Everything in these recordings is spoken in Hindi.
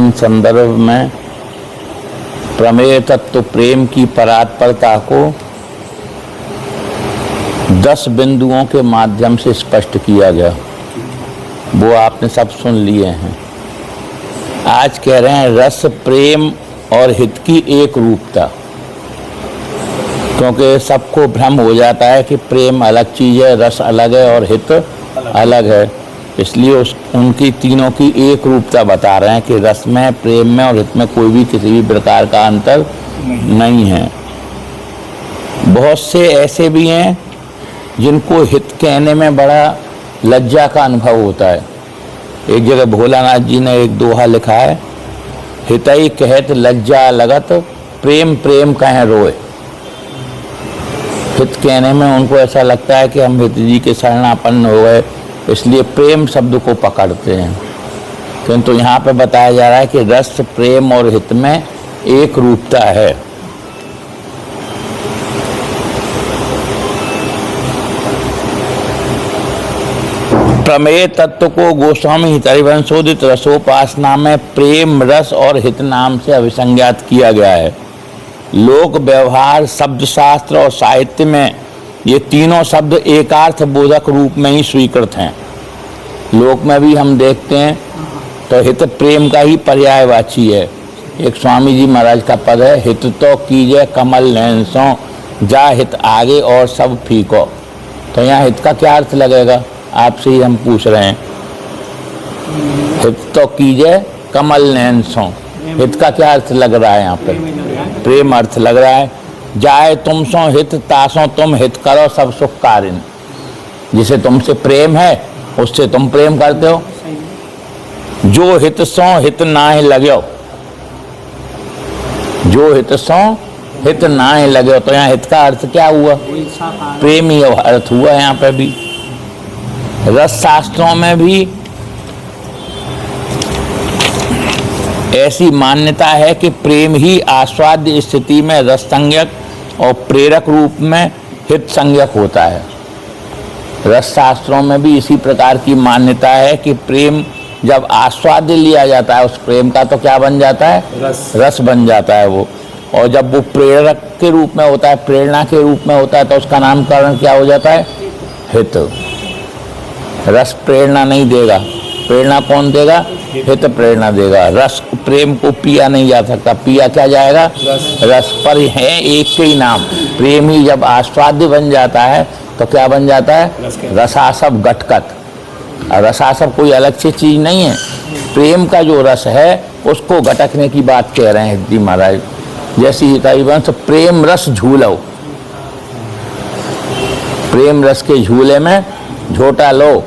इन संदर्भ में प्रमेय तत्व प्रेम की परात्परता को 10 बिंदुओं के माध्यम से स्पष्ट किया गया। वो आपने सब सुन लिए हैं। आज कह रहे हैं रस, प्रेम और हित की एक रूपता, क्योंकि सबको भ्रम हो जाता है कि प्रेम अलग चीज़ है, रस अलग है और हित अलग है। इसलिए उनकी तीनों की एक रूपता बता रहे हैं कि रस में, प्रेम में और हित में कोई भी किसी भी प्रकार का अंतर नहीं है। बहुत से ऐसे भी हैं जिनको हित कहने में बड़ा लज्जा का अनुभव होता है। एक जगह भोलानाथ जी ने एक दोहा लिखा है, हितई कहत लज्जा लगत, प्रेम प्रेम कहें रोए। हित कहने में उनको ऐसा लगता है कि हम हित जी के शरणापन्न हो गए, इसलिए प्रेम शब्द को पकड़ते हैं। किंतु यहाँ पे बताया जा रहा है कि रस, प्रेम और हित में एक रूपता है। प्रमेय तत्व को गोस्वामी हितैषोदित रसोपासना में प्रेम, रस और हित नाम से अभिसंज्ञात किया गया है। लोक व्यवहार, शब्द शास्त्र और साहित्य में ये तीनों शब्द एकार्थ बोधक रूप में ही स्वीकृत हैं। लोक में भी हम देखते हैं तो हित प्रेम का ही पर्यायवाची है। एक स्वामी जी महाराज का पद है, हित तो कीजे कमल नैन सो, जा हित आगे और सब फीको। तो यहाँ हित का क्या अर्थ लगेगा, आपसे ही हम पूछ रहे हैं। हित तो कीजे कमल नैन सो, हित का क्या अर्थ लग रहा है यहाँ पे? प्रेम अर्थ लग रहा है। जाए तुम सो हित तासो, तुम हित करो सब सुख कारिन। जिसे तुमसे प्रेम है उससे तुम प्रेम करते हो। जो हित सो हित नाहि लगो, जो हित सो हित नाहि लगो। तो यहाँ हित का अर्थ क्या हुआ? प्रेम ही अर्थ हुआ यहाँ पे भी। रस शास्त्रों में भी ऐसी मान्यता है कि प्रेम ही आस्वाद्य स्थिति में रस संज्ञक और प्रेरक रूप में हित संज्ञक होता है। रस शास्त्रों में भी इसी प्रकार की मान्यता है कि प्रेम जब आस्वाद्य लिया जाता है उस प्रेम का, तो क्या बन जाता है? रस बन जाता है वो। और जब वो प्रेरक के रूप में होता है, प्रेरणा के रूप में होता है, तो उसका नामकरण क्या हो जाता है? हित। रस प्रेरणा नहीं देगा, प्रेरणा कौन देगा? हित प्रेरणा देगा। रस प्रेम को पिया नहीं जा सकता, पिया क्या जाएगा? रस। पर है एक के ही नाम। प्रेम ही जब आस्वाद्य बन जाता है तो क्या बन जाता है? रसासव घटकत। रसासव कोई अलग से चीज नहीं है। प्रेम का जो रस है उसको घटकने की बात कह रहे हैं जी महाराज। जैसी हितैवंश प्रेम रस झूलो, प्रेम रस के झूले में झोटा लो।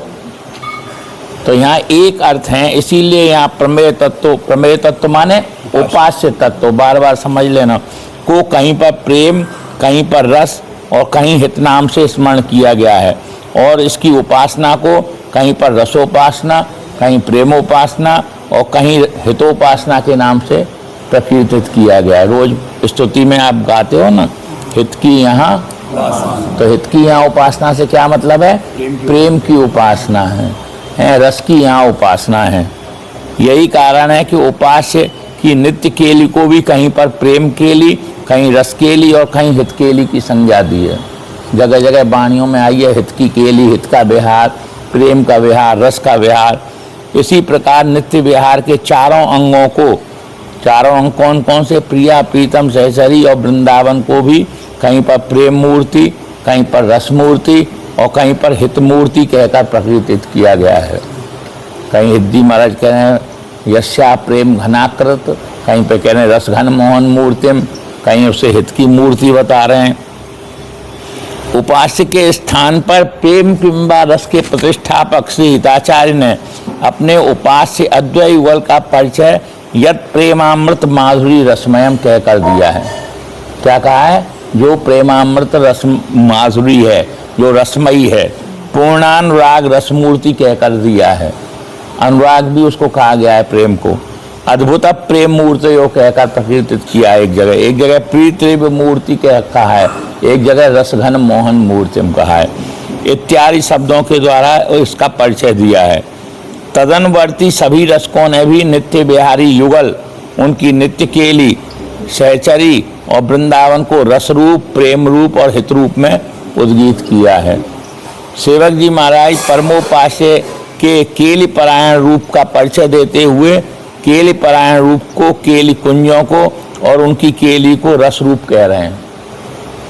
तो यहाँ एक अर्थ है, इसीलिए यहाँ प्रमेय तत्व, प्रमेय तत्व माने उपास्य तत्व, बार बार समझ लेना, को कहीं पर प्रेम, कहीं पर रस और कहीं हित नाम से स्मरण किया गया है। और इसकी उपासना को कहीं पर रसोपासना, कहीं प्रेमोपासना और कहीं हितोपासना के नाम से प्रकीर्तित किया गया है। रोज स्तुति में आप गाते हो ना, हित की यहाँ, तो हित की यहाँ उपासना से क्या मतलब है? प्रेम की उपासना है, रस की यहाँ उपासना है। यही कारण है कि उपास्य की नित्य केली को भी कहीं पर प्रेम केली, कहीं रस केली और कहीं हित केली की संज्ञा दी है। जगह जगह वाणियों में आई है हित की केली, हित का विहार, प्रेम का विहार, रस का विहार। इसी प्रकार नित्य विहार के चारों अंगों को, चारों अंग कौन कौन से? प्रिया, प्रीतम, सहचरी और वृंदावन को भी कहीं पर प्रेम मूर्ति, कहीं पर रस मूर्ति और कहीं पर हित मूर्ति कहकर प्रकीर्तित किया गया है। कहीं हिद्दी महाराज कह रहे हैं यस्या प्रेम घनाकृत, कहीं पे कह रहे हैं रस घन मोहन मूर्तिम, कहीं उसे हित की मूर्ति बता रहे हैं। उपास्य के स्थान पर प्रेम किंबा रस के प्रतिष्ठापक श्री हिताचार्य ने अपने उपास्य अद्वैत युगल का परिचय यत प्रेमामृत माधुरी रसमयम कहकर दिया है। क्या कहा है? जो प्रेमामृत रस माधुरी है, जो रसमयी है, पूर्णानुराग रसमूर्ति कहकर दिया है। अनुराग भी उसको कहा गया है, प्रेम को। अद्भुत प्रेम मूर्ति यो कहकर प्रकीर्तित किया है एक जगह प्रीतिव मूर्ति कहा है, एक जगह रसघन मोहन मूर्तिम कहा है। इत्यादि शब्दों के द्वारा इसका परिचय दिया है। तदनवर्ती सभी रसकों ने भी नित्य बिहारी युगल, उनकी नित्य केली, सहचरी और वृंदावन को रस रूप, प्रेम रूप और हित रूप में उद्गीत किया है। सेवक जी महाराज परमोपास्य के केली परायण रूप का परिचय देते हुए केली परायण रूप को, केली कुंजों को और उनकी केली को रस रूप कह रहे हैं।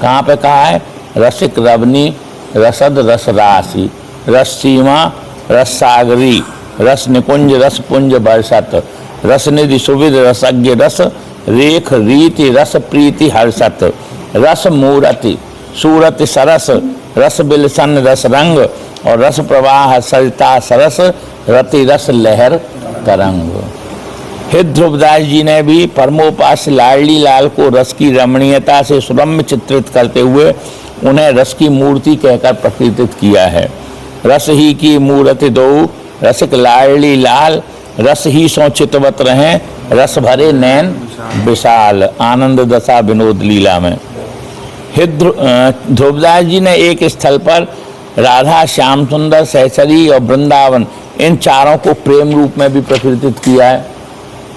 कहाँ पे कहा है? रसिक रवनी, रसद रस राशि, रस सीमा, रस सागरी, रस निकुंज, रस पुंज बरसत, रस निधि सुविध, रसज्ञ रस रेख रीति, रस प्रीति हर्षत, रस मूरति, सूरत सरस, रस बिलसन रस रंग और रस प्रवाह सरिता सरस, रति रस लहर तरंग। हित ध्रुवदास जी ने भी परमोपास्य लाडली लाल को रस की रमणीयता से सुरम्य चित्रित करते हुए उन्हें रस की मूर्ति कहकर प्रकीर्तित किया है। रस ही की मूर्ति दो, रसिक लाडली लाल, रस ही सो चितवत रहें, रस भरे नैन विशाल, आनंद दशा विनोद लीला में। हित ध्रुवदास जी ने एक स्थल पर राधा, श्याम सुंदर, सहचरी और वृंदावन इन चारों को प्रेम रूप में भी प्रकीर्तित किया है।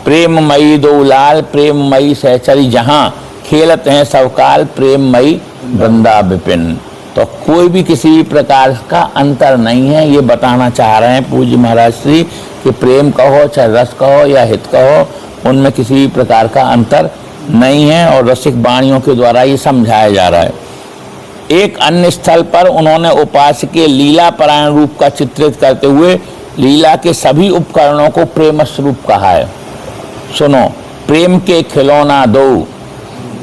प्रेममयी दो लाल, प्रेममयी सहचरी जहाँ, खेलत हैं सबकाल, प्रेममयी वृंदा विपिन। तो कोई भी किसी भी प्रकार का अंतर नहीं है, ये बताना चाह रहे हैं पूज्य महाराज श्री कि प्रेम कहो चाहे रस कहो या हित कहो, उनमें किसी भी प्रकार का अंतर नहीं है और रसिक वाणियों के द्वारा ये समझाया जा रहा है। एक अन्य स्थल पर उन्होंने उपास्य के लीला परायण रूप का चित्रित करते हुए लीला के सभी उपकरणों को प्रेम स्वरूप कहा है। सुनो, प्रेम के खिलौना दो,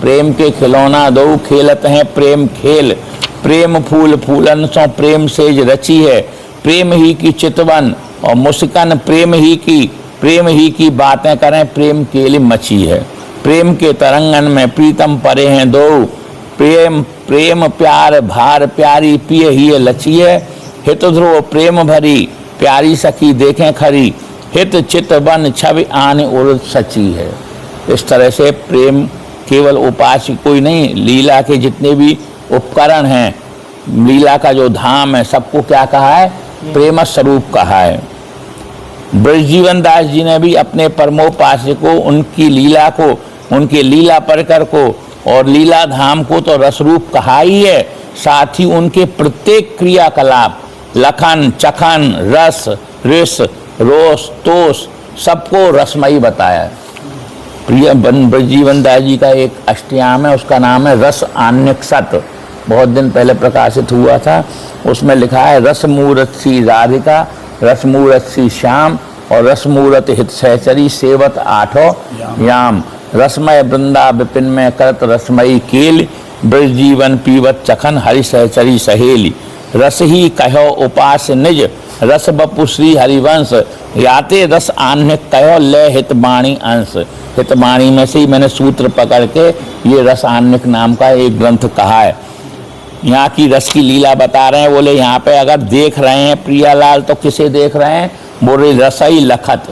प्रेम के खिलौना दो, खेलत हैं प्रेम खेल, प्रेम फूल फूलन सो प्रेम सेज रची है, प्रेम ही की चितवन और मुस्कान प्रेम ही की बातें करें, प्रेम केली मची है। प्रेम के तरंगन में प्रीतम परे हैं दो, प्रेम प्रेम प्यार भार प्यारी पिए ही लची है, हित ध्रुव प्रेम भरी प्यारी सखी देखें खरी, हित चित बन छवि आने उर सची है। इस तरह से प्रेम केवल उपास्य कोई नहीं, लीला के जितने भी उपकरण हैं, लीला का जो धाम है, सबको क्या कहा है? प्रेम स्वरूप कहा है। ब्रजजीवन दास जी ने भी अपने परमोपास्य को, उनकी लीला को, उनके लीला परिकर को और लीला धाम को तो रसरूप कहा ही है, साथ ही उनके प्रत्येक क्रियाकलाप, लखन, चखन, रस, रिस, रोस, तोष सबको रसमयी बताया है। प्रिय ब्रजजीवन दास जी का एक अष्टयाम है, उसका नाम है रस आन्यक्षत, बहुत दिन पहले प्रकाशित हुआ था। उसमें लिखा है रस मूरत सी राधिका, रस मूरत सी श्याम और रस मूरत हित सहचरी सेवत आठों याम, रसमय वृंदा विपिन में करत रसमयी केल, ब्रजजीवन पीवत चखन हरि सहचरी सहेली, रस ही कहो उपास्य निज, रस बपु श्री हरिवंश, याते रस आन्य कहो ले हितवाणी अंश। हितवाणी में से ही मैंने सूत्र पकड़ के ये रस आन्यक नाम का एक ग्रंथ कहा है। यहाँ की रस की लीला बता रहे हैं। बोले यहाँ पे अगर देख रहे हैं प्रियालाल तो किसे देख रहे हैं? बोले रसई लखत,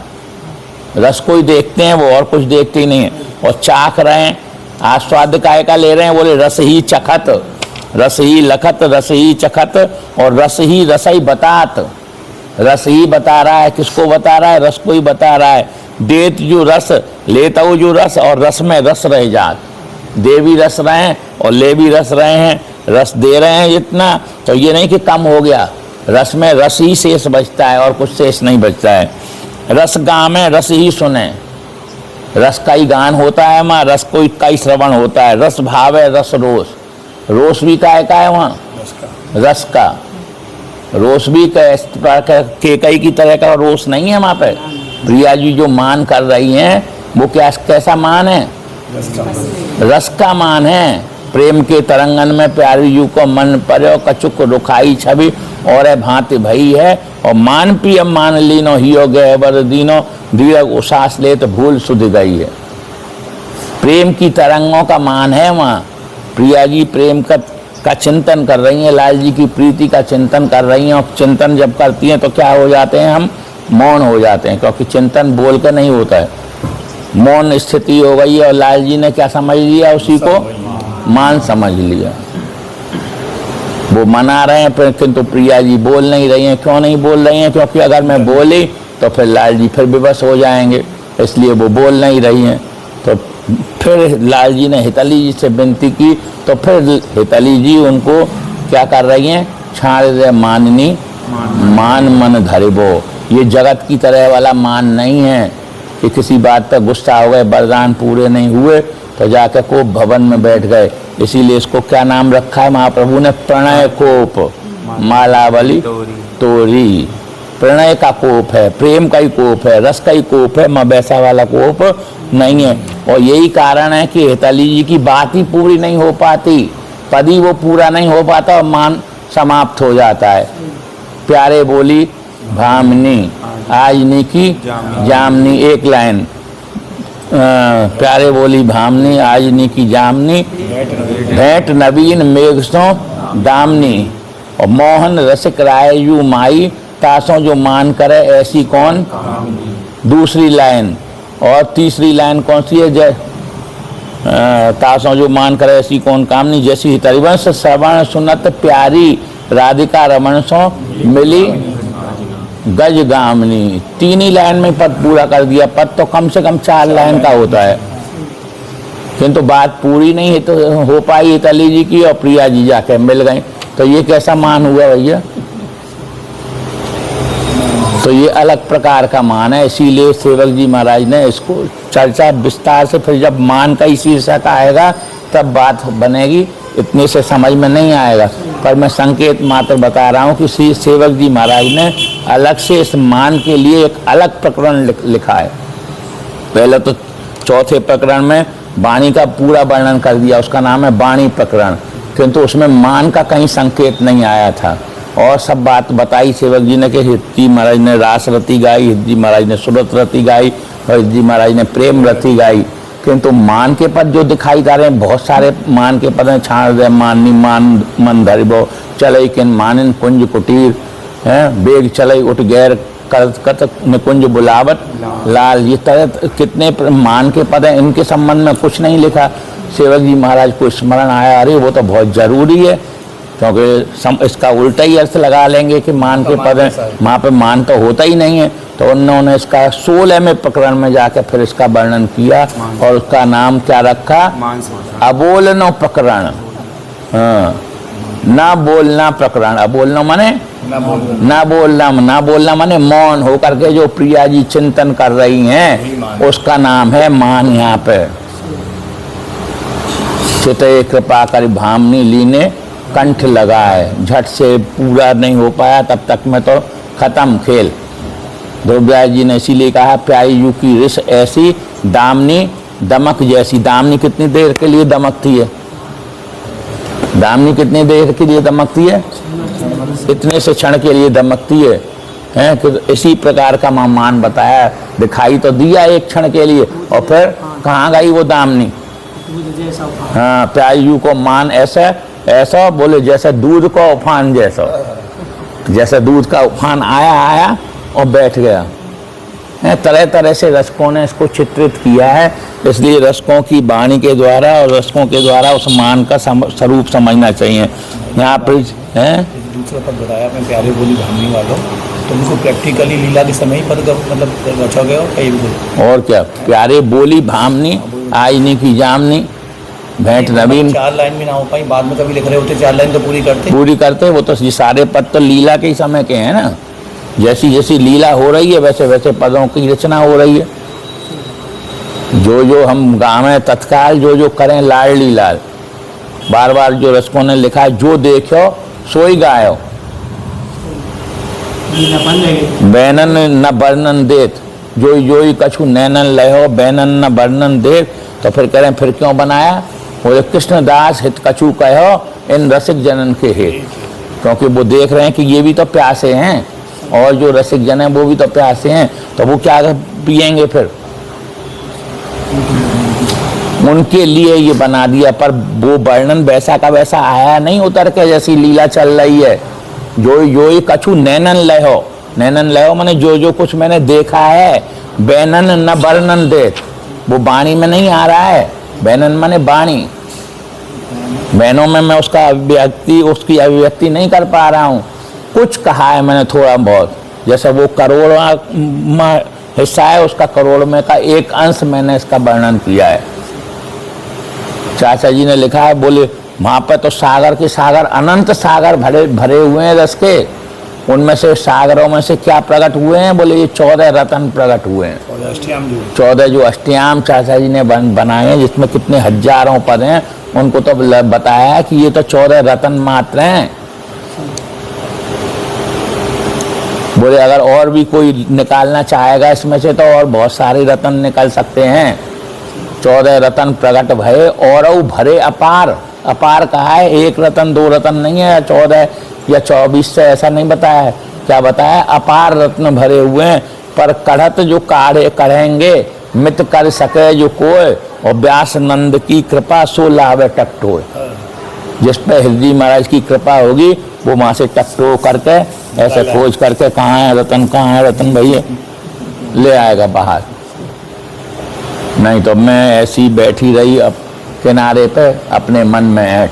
रस को ही देखते हैं, वो और कुछ देखते ही नहीं है। और चाख रहे हैं, आस्वाद काय का ले रहे हैं, बोले रस ही चखत, रस ही लखत, रस ही चखत और रस ही रसई बतात। रस ही बता रहा है, किसको बता रहा है? रस को ही बता रहा है। देत जो रस, लेता हो जो रस और रस में रस रह जात, दे भी रस रहे हैं और ले भी रस रहे हैं। रस दे रहे हैं जितना, तो ये नहीं कि कम हो गया, रस में रस ही शेष बचता है और कुछ शेष नहीं बचता है। रस गामे रस ही सुने, रस का ही गान होता है वहाँ, रस को का ही श्रवण होता है। रस भाव है, रस रोष, रोष भी का है वहाँ, रस का रोष भी के कई की तरह का रोष नहीं है वहाँ पे। प्रिया जी जो मान कर रही हैं वो क्या कैसा मान है? रस का मान है। प्रेम के तरंगन में प्यारी यू को मन पर्यो कचुक रुखाई छवि और भांति भई है और मान पियम मान लीनो हियो गए बर दीनो दीर्घ उसास ले तो भूल सुध गई है। प्रेम की तरंगों का मान है वहाँ। प्रिया जी प्रेम का चिंतन कर रही हैं, लाल जी की प्रीति का चिंतन कर रही हैं और चिंतन जब करती हैं तो क्या हो जाते हैं? हम मौन हो जाते हैं, क्योंकि चिंतन बोल कर नहीं होता है। मौन स्थिति हो गई है और लाल जी ने क्या समझ लिया? उसी को मान समझ लिया। वो मना रहे हैं किंतु प्रिया जी बोल नहीं रही हैं। क्यों नहीं बोल रही हैं? क्योंकि अगर मैं बोली तो फिर लाल जी फिर विवश हो जाएंगे, इसलिए वो बोल नहीं रही हैं। तो फिर लाल जी ने हितली जी से विनती की, तो फिर हितली जी उनको क्या कर रही हैं, छाड़ दे माननी मान मन धरिबो। ये जगत की तरह वाला मान नहीं है कि किसी बात पर गुस्सा हो गए, वरदान पूरे नहीं हुए तो जाकर कोप भवन में बैठ गए। इसीलिए इसको क्या नाम रखा है महाप्रभु ने, प्रणय कोप मालावली तोरी। प्रणय का कोप है, प्रेम का ही कोप है, रस का ही कोप है, वैसा वाला कोप नहीं है। और यही कारण है कि हितली जी की बात ही पूरी नहीं हो पाती, पद ही वो पूरा नहीं हो पाता और मान समाप्त हो जाता है। प्यारे बोली भामिनी आजनी की जामनी, एक लाइन, प्यारे बोली भामिनी आजनी की जामनी, भेंट नवीन मेघ सो दामनी, और मोहन रसिक राय यू माई, तासों जो मान करे ऐसी कौन। दूसरी लाइन, और तीसरी लाइन कौन सी है, जय तासों जो मान करे ऐसी कौन कामनी, जैसी तरिवंश श्रवण सुनत प्यारी, राधिका रमण सो मिली गज गामनी। तीन ही लाइन में पद पूरा कर दिया। पद तो कम से कम 4 लाइन का होता है, किंतु बात पूरी नहीं है तो हो पाई हितली जी की, और प्रिया जी जाके मिल गई। तो ये कैसा मान हुआ भैया। तो ये अलग प्रकार का मान है, इसीलिए सेवक जी महाराज ने इसको चर्चा विस्तार से, फिर जब मान का ही शीर्षक आएगा तब बात बनेगी, इतने से समझ में नहीं आएगा। पर मैं संकेत मात्र बता रहा हूँ कि श्री सेवक जी महाराज ने अलग से इस मान के लिए एक अलग प्रकरण लिखा है। पहले तो चौथे प्रकरण में वाणी का पूरा वर्णन कर दिया, उसका नाम है वाणी प्रकरण, किंतु उसमें मान का कहीं संकेत नहीं आया था। और सब बात बताई सेवक जी ने कि हितजी महाराज ने रास रति गाई, हितजी महाराज ने सुरत रति गाई, और हितजी महाराज ने प्रेम रति गाई। किंतु मान के पद जो दिखाई दे रहे हैं, बहुत सारे मान के पद हैं, छाड़ दे माननी मान मन धरिबो, चलई किन मानिन कुंज कुटीर, हैं बेग चलई उठ गैर कत कुंज बुलावट लाल। ये तरह कितने मान के पद हैं, इनके संबंध में कुछ नहीं लिखा। सेवक जी महाराज को स्मरण आया, अरे वो तो बहुत जरूरी है, क्योंकि इसका उल्टा ही अर्थ लगा लेंगे कि मान के पद हैं, वहाँ पे मान तो होता ही नहीं है। तो उन्होंने इसका 16वें प्रकरण में जाकर फिर इसका वर्णन किया, और उसका नाम क्या रखा, अबोलनो प्रकरण। हाँ, ना बोलना प्रकरण। अबोलनो माने ना बोलना माने मौन होकर के जो प्रिया जी चिंतन कर रही हैं, उसका नाम है मान। यहाँ पे चितय कृपा कर भामनी लीने कंठ लगाए, झट से पूरा नहीं हो पाया तब तक में तो खत्म खेल। ध्रुवराज जी ने इसीलिए कहा प्याई यू की रिस ऐसी, दामनी दमक जैसी। दामनी कितनी देर के लिए दमकती है, दामनी कितनी देर के लिए दमकती है, इतने से क्षण के लिए दमकती है, हैं कि इसी प्रकार का मान बताया। दिखाई तो दिया एक क्षण के लिए, और फिर कहाँ गई वो दामनी। हाँ, प्याई यू को मान ऐसा ऐसा बोले जैसे दूध का उफान, जैसे दूध का उफान आया और बैठ गया। तरह तरह से रसकों ने इसको चित्रित किया है, इसलिए रसकों की वाणी के द्वारा और रसकों के द्वारा उस मान का स्वरूप समझना चाहिए। यहाँ पर दूसरा पद बताया आपने, प्यारे बोली भामनी वालों, तो उनको प्रैक्टिकली लीला के समय ही पद मतलब रचा गया और क्या। प्यारे बोली भामनी आजनी की जामनी, भेंट नवीन। 4 लाइन भी ना हो पाई, बाद में कभी लिख रहे होते 4 लाइन तो पूरी करते। वो तो ये सारे पद तो लीला के ही समय के हैं ना, जैसी जैसी लीला हो रही है वैसे वैसे पदों की रचना हो रही है। जो जो हम गावें तत्काल, जो जो करें लाडली लाल। बार बार जो रसकों ने लिखा है, जो देखो सोई गायो, बैनन न वर्णन देत, जोई कछु नैनन लहो बैनन न वर्णन देत। तो फिर कह रहे हैं फिर क्यों बनाया, बोले कृष्णदास हित कछु कहो इन रसिक जनन के हित, क्योंकि वो देख रहे हैं कि ये भी तो प्यासे हैं, और जो रसिक जन हैं वो भी तो प्यासे हैं, तो वो क्या पिएंगे फिर, उनके लिए ये बना दिया। पर वो वर्णन वैसा का वैसा आया नहीं उतर के, जैसी लीला चल रही है। जो कछु नैनन लहो, नैनन लहो माने जो जो कुछ मैंने देखा है, बैनन न वर्णन देत, वो वाणी में नहीं आ रहा है। बैनन माने वाणी, बैनों में मैं उसकी अभिव्यक्ति नहीं कर पा रहा हूँ। कुछ कहा है मैंने थोड़ा बहुत, जैसे वो करोड़वां हिस्सा है, उसका करोड़ में का एक अंश मैंने इसका वर्णन किया है। चाचा जी ने लिखा है, बोले वहाँ पर तो सागर के सागर, अनंत सागर भरे भरे हुए हैं रस के, उनमें से सागरों में से क्या प्रकट हुए हैं? बोले ये 14 रत्न प्रकट हुए हैं। 14 जो अष्टयाम चाचा जी ने बनाए हैं, जिसमें कितने हजारों पद हैं, उनको तो बताया है कि ये तो 14 रत्न मात्र हैं। बोले अगर और भी कोई निकालना चाहेगा इसमें से तो और बहुत सारे रत्न निकल सकते हैं। 14 रत्न प्रकट भये और भरे अपार। अपार कहा है, एक रत्न 2 रत्न नहीं है, 14 या 24 से ऐसा नहीं बताया है। क्या बताया? अपार रत्न भरे हुए हैं, पर कढ़त जो कढ़ेंगे मित कर सके जो कोय, और व्यास नंद की कृपा सो लावे टकटोय। जिस पे हृदय महाराज की कृपा होगी वो वहां से टकटो करके ऐसे खोज करके कहाँ है रतन, कहाँ है रतन भैया, ले आएगा बाहर। नहीं तो मैं ऐसी बैठी रही अब किनारे पे अपने मन में ऐठ,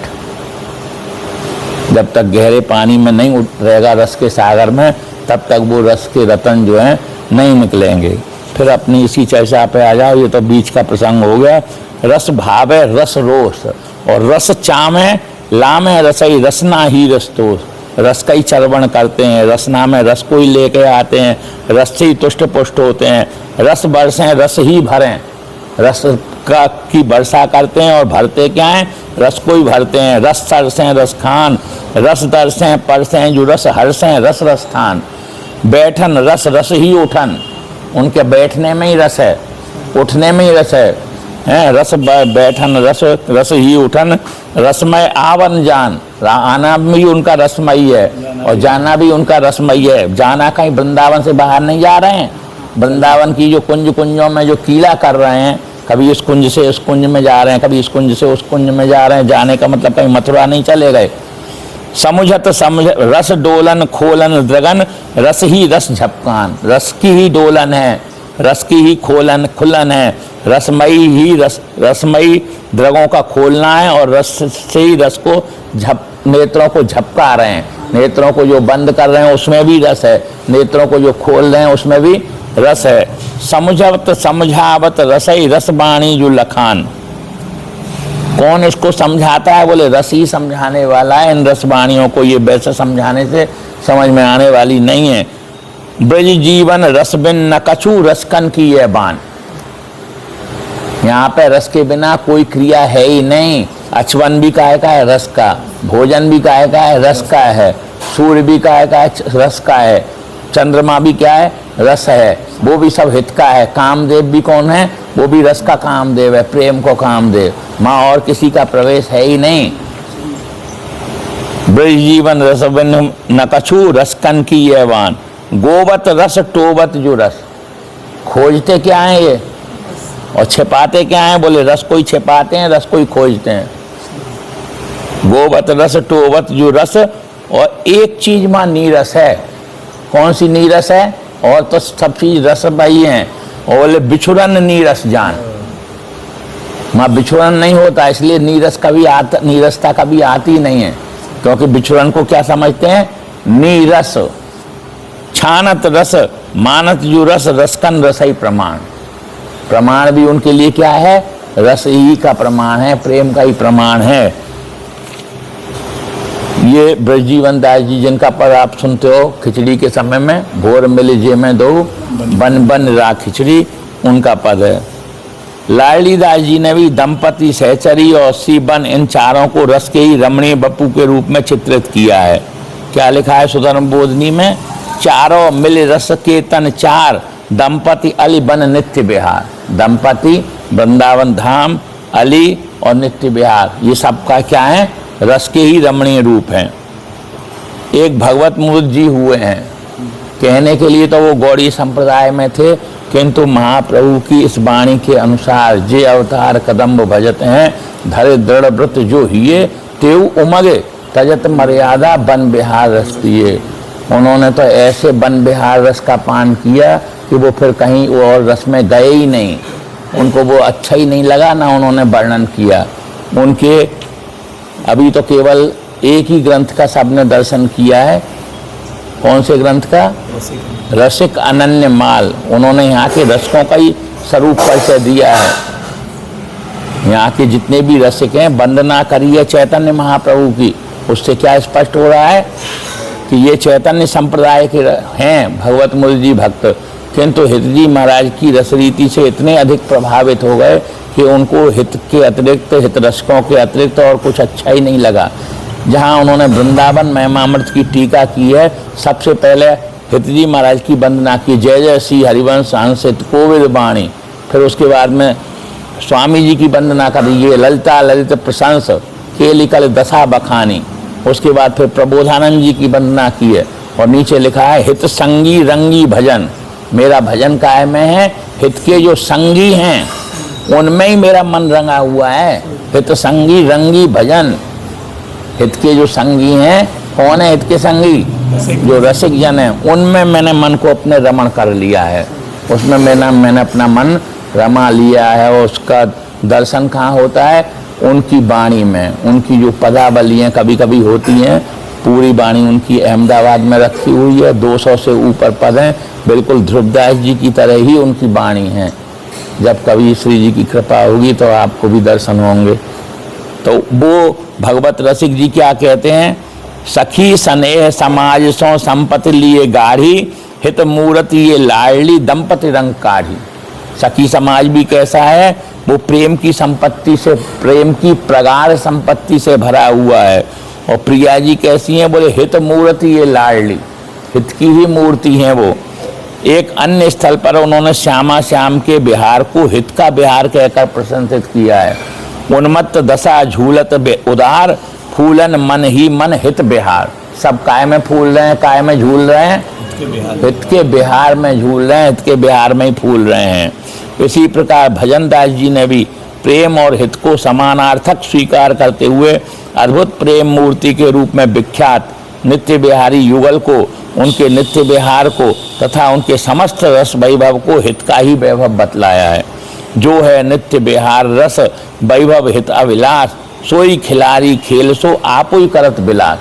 जब तक गहरे पानी में नहीं उतरेगा रस के सागर में, तब तक वो रस के रतन जो हैं नहीं निकलेंगे। फिर अपनी इसी चर्चा पे आ जाओ, ये तो बीच का प्रसंग हो गया। रस भावे रस रोष, और रस चामे लामे रसई रसना ही रस्तोष। रस का ही चरवण करते हैं, रसना में रस को ही लेके आते हैं, रस से ही तुष्ट पुष्ट होते हैं। रस बरसें रस ही भरें, रस का की वर्षा करते हैं और भरते क्या हैं? रस को ही भरते हैं। रस सरसें रस खान, रस दरसें परसें जो रस हरसें रस रसथान। बैठन रस रस ही उठन, उनके बैठने में ही रस है, उठने में ही रस है। रस बैठन रस रस ही उठन, रसमय आवन जान। आना भी उनका रसमयी है और जाना भी उनका रसमयी है। जाना कहीं वृंदावन से बाहर नहीं जा रहे हैं, वृंदावन की जो कुंजों में जो कीला कर रहे हैं, कभी इस कुंज से उस कुंज में जा रहे हैं, कभी इस कुंज से उस कुंज में जा रहे हैं। जाने का मतलब कहीं मथुरा नहीं चले गए। समुझत समझ रस डोलन खोलन द्रगन, रस ही रस झपकान। रस की ही डोलन है, रस की ही खोलन खुलन है, रसमयी ही रसमयी द्रगों का खोलना है, और रस से ही रस को नेत्रों को झपका रहे हैं। नेत्रों को जो बंद कर रहे हैं उसमें भी रस है, नेत्रों को जो खोल रहे हैं उसमें भी रस है। समझवत समझावत रसई रस बाणी जो लखान। कौन इसको समझाता है? बोले रस ही समझाने वाला है इन रसवाणियों को। ये वैसे समझाने से समझ में आने वाली नहीं है। ब्रज जीवन रस बिन न कछु रसकन की यह बान। यहाँ पे रस के बिना कोई क्रिया है ही नहीं। अचवन भी काहे का है? रस का। भोजन भी काहे का है? रस का है। सूर्य भी काहे का है? रस का है। चंद्रमा भी क्या है? रस है, वो भी सब हित का है। कामदेव भी कौन है? वो भी रस का कामदेव है, प्रेम को कामदेव। माँ और किसी का प्रवेश है ही नहीं। ब्रज जीवन रस बिन न कछु रसकन की यह वान। गोवत रस टोवत जो रस। खोजते क्या है ये और छिपाते क्या है? बोले रस को ही छिपाते हैं, रस को ही खोजते हैं। गोवत रस टोवत जो रस। और एक चीज माँ नीरस है। कौन सी नीरस है? और तो सब चीज रस भाई हैं। और बोले बिछुरन नीरस जान। माँ बिछुरन नहीं होता, इसलिए नीरसता कभी आती नहीं है, क्योंकि बिछुरन को क्या समझते हैं? नीरस। छानत रस मानत जो रस रसकन रसई प्रमाण। प्रमाण भी उनके लिए क्या है? रस ही का प्रमाण है, प्रेम का ही प्रमाण है। ये ब्रजजीवन दास जी जिनका पद आप सुनते हो खिचड़ी के समय में, भोर मिले जे में दो बन बन रा खिचड़ी, उनका पद है। लाडली दास जी ने भी दंपति सहचरी और सीबन इन चारों को रस के ही रमणीय बप्पू के रूप में चित्रित किया है। क्या लिखा है सुधर्म बोधनी में? चारों मिल रस के तन चार, दंपति अली बन नित्य विहार। दंपति वृंदावन धाम, अली और नित्य विहार, ये सबका क्या है? रस के ही रमणीय रूप हैं। एक भगवत मूर्त जी हुए हैं, कहने के लिए तो वो गौड़ी संप्रदाय में थे, किंतु महाप्रभु की इस वाणी के अनुसार जे अवतार कदम्ब भजत हैं, धरे दृढ़ व्रत जो हिये तेऊ उमगे तजत मर्यादा बन बिहार रस दिए। उन्होंने तो ऐसे बन बिहार रस का पान किया कि वो फिर कहीं और रस में गए ही नहीं, उनको वो अच्छा ही नहीं लगा, ना उन्होंने वर्णन किया। उनके अभी तो केवल एक ही ग्रंथ का सबने दर्शन किया है, कौन से ग्रंथ का? रसिक रसिक अनन्य माल। उन्होंने यहाँ के रसिकों का ही स्वरूप परिचय दिया है। यहाँ के जितने भी रसिक हैं, वंदना करिए चैतन्य महाप्रभु की। उससे क्या स्पष्ट हो रहा है कि ये चैतन्य संप्रदाय के हैं भगवत मूल जी भक्त, किंतु हित जी महाराज की रसरीति से इतने अधिक प्रभावित हो गए कि उनको हित के अतिरिक्त, हित रसिकों के अतिरिक्त और कुछ अच्छा ही नहीं लगा। जहाँ उन्होंने वृंदावन महिमामृत की टीका की है, सबसे पहले हित जी महाराज की वंदना की, जय जय श्री हरिवंश हंसित कोविद वाणी। फिर उसके बाद में स्वामी जी की वंदना करिए, ललिता ललित प्रशंस केलिकल दशा बखानी। उसके बाद फिर प्रबोधानंद जी की वंदना की है और नीचे लिखा है हित संगी रंगी भजन। मेरा भजन काय में है? हित के जो संगी हैं उनमें ही मेरा मन रंगा हुआ है। हित संगी रंगी भजन। हित के जो संगी हैं, कौन है हित के संगी? जो रसिक जन हैं, उनमें मैंने मन को अपने रमण कर लिया है। उसमें मैंने अपना मन रमा लिया है। और उसका दर्शन कहाँ होता है? उनकी वाणी में। उनकी जो पदावलियाँ कभी कभी होती हैं, पूरी वाणी उनकी अहमदाबाद में रखी हुई है, 200 से ऊपर पद हैं, बिल्कुल ध्रुवदास जी की तरह ही उनकी वाणी है। जब कभी श्री जी की कृपा होगी तो आपको भी दर्शन होंगे। तो वो भगवत रसिक जी क्या कहते हैं? सखी स्नेह समाज सो संपत्ति लिए गाढ़ी, हित मूर्ति ये लाडली दंपति रंग काढ़ी। सखी समाज भी कैसा है? वो प्रेम की संपत्ति से, प्रेम की प्रगाढ़ संपत्ति से भरा हुआ है। और प्रिया जी कैसी हैं? बोले हित मूर्ति ये लाडली, हित की ही मूर्ति हैं वो। एक अन्य स्थल पर उन्होंने श्यामा श्याम के बिहार को हित का बिहार कहकर प्रशंसित किया है। उन्मत्त दशा झूलत उदार, फूलन मन ही मन हित बिहार। सब काय में फूल रहे हैं, काय में झूल रहे हैं? हित के बिहार में झूल रहे हैं, हित के बिहार में ही फूल रहे हैं। इसी प्रकार भजनदास जी ने भी प्रेम और हित को समानार्थक स्वीकार करते हुए अद्भुत प्रेम मूर्ति के रूप में विख्यात नित्य बिहारी युगल को, उनके नित्य बिहार को तथा उनके समस्त रस वैभव को हित का ही वैभव बतलाया है। जो है नित्य बिहार रस वैभव हित अविलास, सोई खिलाड़ी खेल सो आप ही करत बिलास।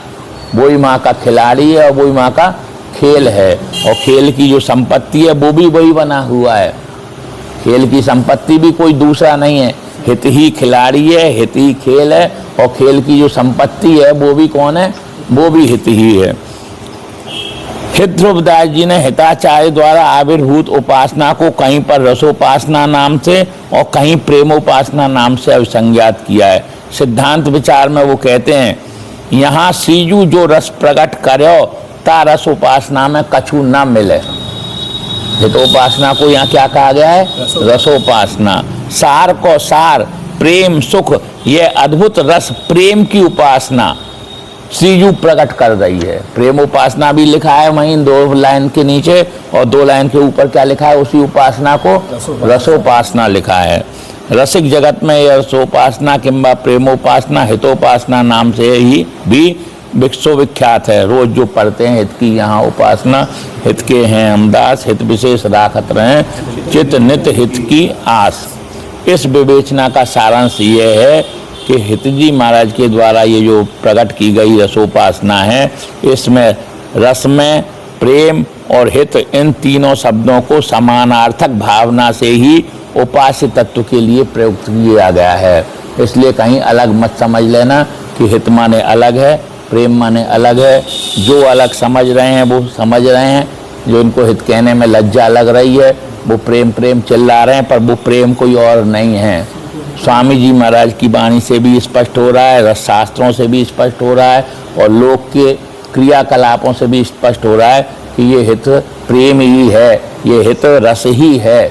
वही माँ का खिलाड़ी है और वही माँ का खेल है। और खेल की जो संपत्ति है वो भी वही बना हुआ है। खेल की संपत्ति भी कोई दूसरा नहीं है, हित ही खिलाड़ी है, हित ही खेल है। और खेल की जो संपत्ति है वो भी कौन है? वो भी हित ही है। हित ध्रुवदास जी ने हिताचार्य द्वारा आविर्भूत उपासना को कहीं पर रसोपासना नाम से और कहीं प्रेमोपासना नाम से अभिसंज्ञात किया है। सिद्धांत विचार में वो कहते हैं, यहाँ सीजू जो रस प्रकट करो ता रस उपासना में कछु न मिले। हितोपासना को यहाँ क्या कहा गया है? रसोपासना। सार को सार प्रेम सुख, ये अद्भुत रस प्रेम की उपासना श्रीजू प्रकट कर रही है। प्रेम उपासना भी लिखा है वहीं 2 लाइन के नीचे, और 2 लाइन के ऊपर क्या लिखा है? उसी उपासना को रसोपासना लिखा है। रसिक जगत में यह रसोपासना किंबा प्रेमोपासना हितोपासना नाम से ही भी विश्वविख्यात है। रोज जो पढ़ते हैं हित की यहाँ उपासना, हित के हैं हमदास, हित विशेष राखत रहें, चित नित हित की आस। इस विवेचना का सारांश ये है कि हित जी महाराज के द्वारा ये जो प्रकट की गई रसोपासना है, इसमें रस में प्रेम और हित, इन तीनों शब्दों को समानार्थक भावना से ही उपास्य तत्व के लिए प्रयुक्त किया गया है। इसलिए कहीं अलग मत समझ लेना कि हित माने अलग है, प्रेम माने अलग है। जो अलग समझ रहे हैं वो समझ रहे हैं, जो इनको हित कहने में लज्जा लग रही है वो प्रेम प्रेम चिल्ला रहे हैं, पर वो प्रेम कोई और नहीं है। स्वामी जी महाराज की वाणी से भी स्पष्ट हो रहा है, रस शास्त्रों से भी स्पष्ट हो रहा है, और लोक के क्रियाकलापों से भी स्पष्ट हो रहा है कि ये हित प्रेम ही है, ये हित रस ही है।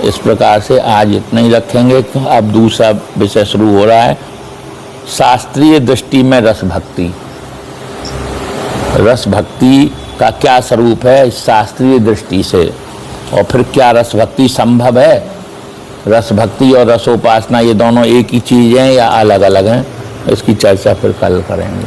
इस प्रकार से आज इतना ही रखेंगे। अब दूसरा विषय शुरू हो रहा है, शास्त्रीय दृष्टि में रस भक्ति। रस भक्ति का क्या स्वरूप है शास्त्रीय दृष्टि से, और फिर क्या रस भक्ति संभव है? रस भक्ति और रसोपासना ये दोनों एक ही चीज़ हैं या अलग अलग हैं? इसकी चर्चा फिर कल करेंगे।